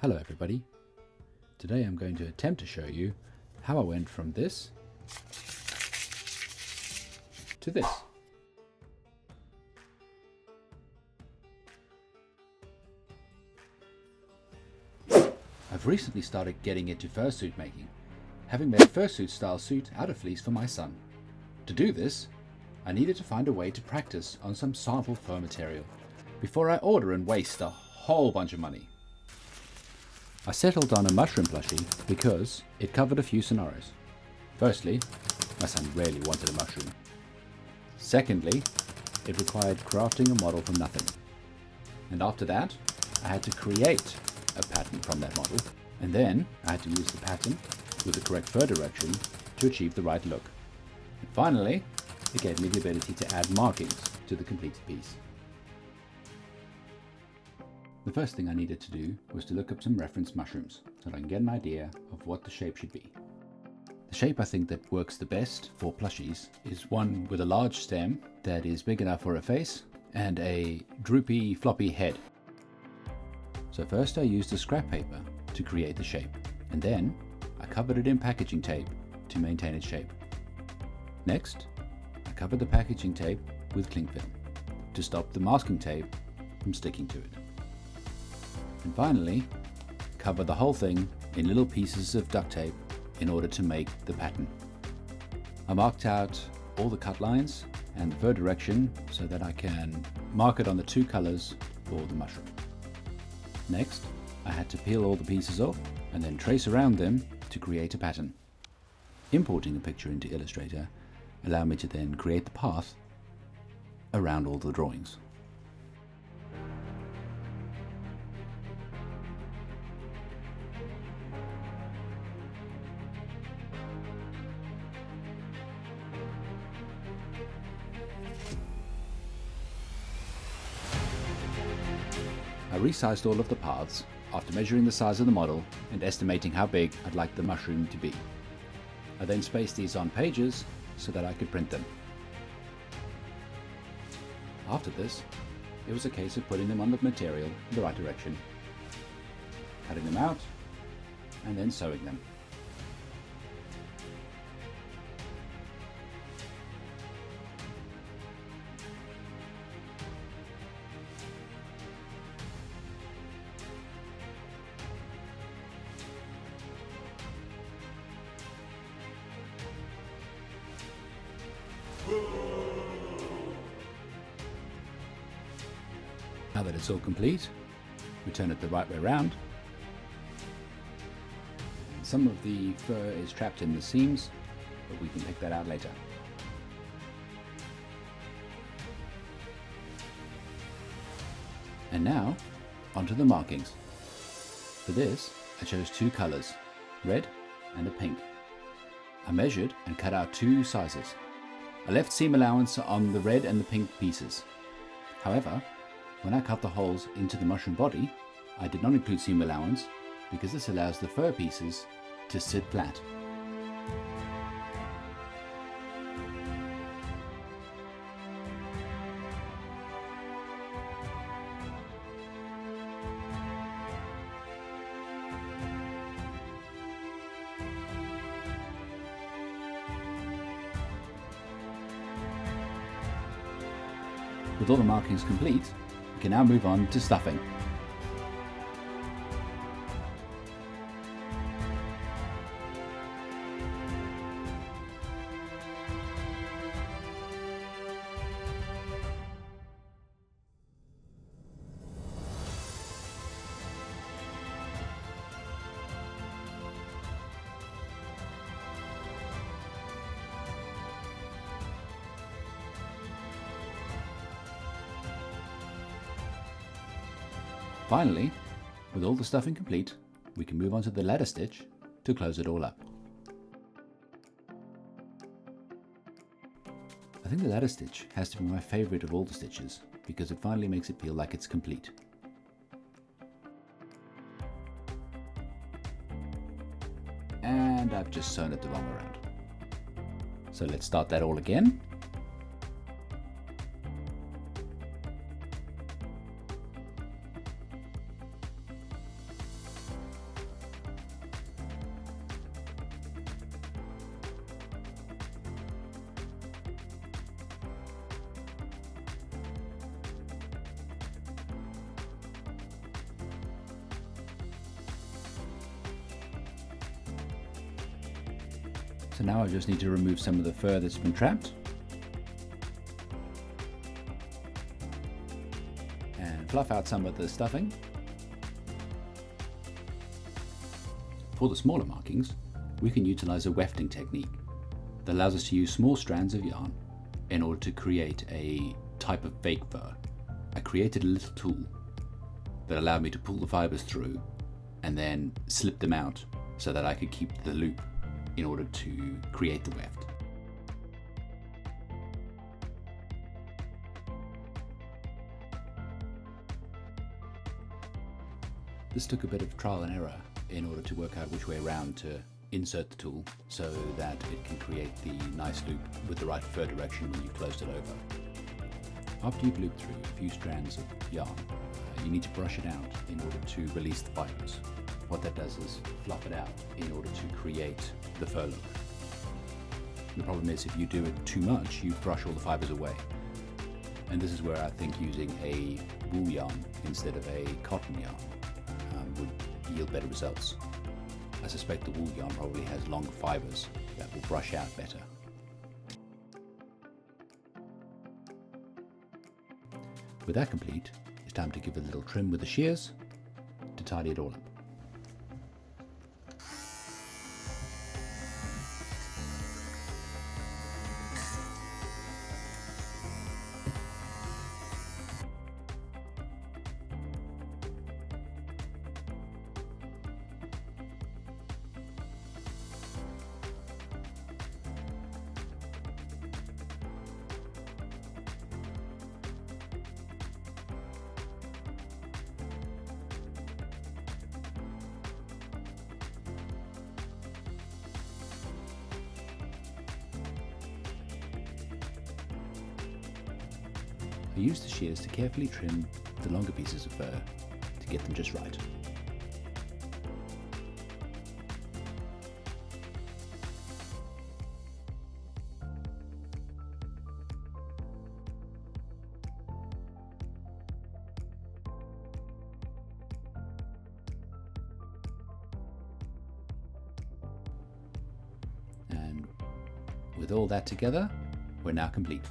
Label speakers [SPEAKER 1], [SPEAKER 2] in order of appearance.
[SPEAKER 1] Hello everybody. Today I'm going to attempt to show you how I went from this to this. I've recently started getting into fursuit making, having made a fursuit style suit out of fleece for my son. To do this, I needed to find a way to practice on some sample fur material before I order and waste a whole bunch of money. I settled on a mushroom plushie because it covered a few scenarios. Firstly, my son really wanted a mushroom. Secondly, it required crafting a model from nothing. And after that, I had to create a pattern from that model, and then I had to use the pattern with the correct fur direction to achieve the right look. And finally, it gave me the ability to add markings to the completed piece. The first thing I needed to do was to look up some reference mushrooms so that I can get an idea of what the shape should be. The shape I think that works the best for plushies is one with a large stem that is big enough for a face and a droopy, floppy head. So first I used the scrap paper to create the shape, and then I covered it in packaging tape to maintain its shape. Next, I covered the packaging tape with cling film to stop the masking tape from sticking to it. And finally, cover the whole thing in little pieces of duct tape in order to make the pattern. I marked out all the cut lines and the fur direction so that I can mark it on the two colors for the mushroom. Next, I had to peel all the pieces off and then trace around them to create a pattern. Importing a picture into Illustrator allowed me to then create the path around all the drawings. I resized all of the paths after measuring the size of the model and estimating how big I'd like the mushroom to be. I then spaced these on pages so that I could print them. After this, it was a case of putting them on the material in the right direction, cutting them out, and then sewing them. Now that it's all complete, we turn it the right way around. Some of the fur is trapped in the seams, but we can pick that out later. And now, onto the markings. For this, I chose two colors, red and a pink. I measured and cut out two sizes. I left seam allowance on the red and the pink pieces. However, when I cut the holes into the mushroom body, I did not include seam allowance because this allows the fur pieces to sit flat. With all the markings complete, we can now move on to stuffing. Finally, with all the stuffing complete, we can move on to the ladder stitch to close it all up. I think the ladder stitch has to be my favorite of all the stitches because it finally makes it feel like it's complete. And I've just sewn it the wrong way around. So let's start that all again. So now I just need to remove some of the fur that's been trapped. And fluff out some of the stuffing. For the smaller markings, we can utilize a wefting technique that allows us to use small strands of yarn in order to create a type of fake fur. I created a little tool that allowed me to pull the fibers through and then slip them out so that I could keep the loop in order to create the weft. This took a bit of trial and error in order to work out which way around to insert the tool so that it can create the nice loop with the right fur direction when you've closed it over. After you've looped through a few strands of yarn, you need to brush it out in order to release the fibers. What that does is fluff it out in order to create the fur look. The problem is if you do it too much, you brush all the fibers away. And this is where I think using a wool yarn instead of a cotton yarn would yield better results. I suspect the wool yarn probably has longer fibers that will brush out better. With that complete, it's time to give it a little trim with the shears to tidy it all up. I use the shears to carefully trim the longer pieces of fur to get them just right. And with all that together, we're now complete.